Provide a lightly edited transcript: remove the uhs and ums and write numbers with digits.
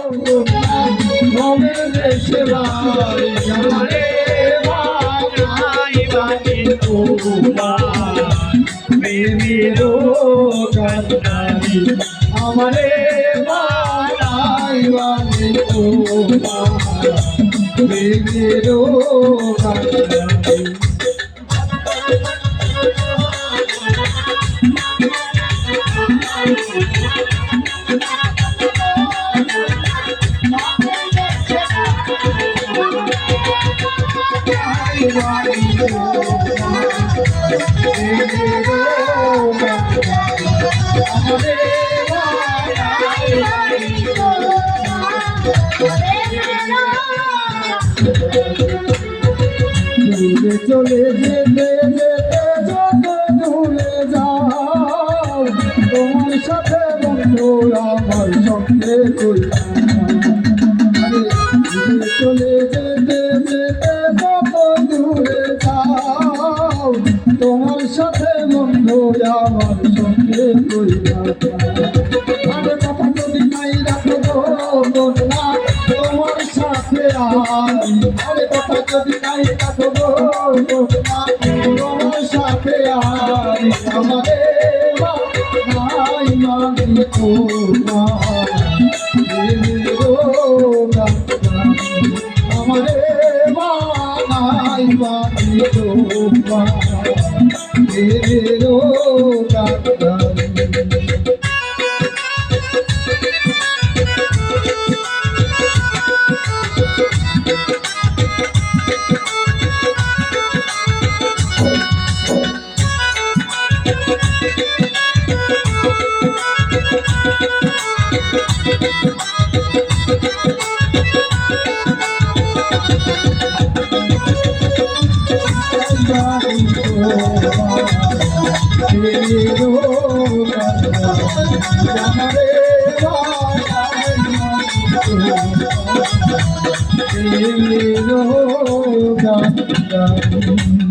ভবের দেশে বাড়ি আমারে বানাইবানি তোমার প্রেমেরও কান্ডারি আমারে বানাইবানি তোমার প্রেমেরও কান্ডারি দূরে চলে যেতে যেতে যত দূরে যাও তোমার সাথে বন্ধু আমার সঙ্গে দূরে চলে যেতে যেতে যত দূরে যাও তোমার সাথে বন্ধু আমার সঙ্গে আরে কথা যদি নাই রাখো না তোমার সাথে আমি আরে কথা যদি নাই রাখো না তোমার সাথে আমি আমারে নাই মানি তোমার আমারে নাই মানি তোমার Thank you.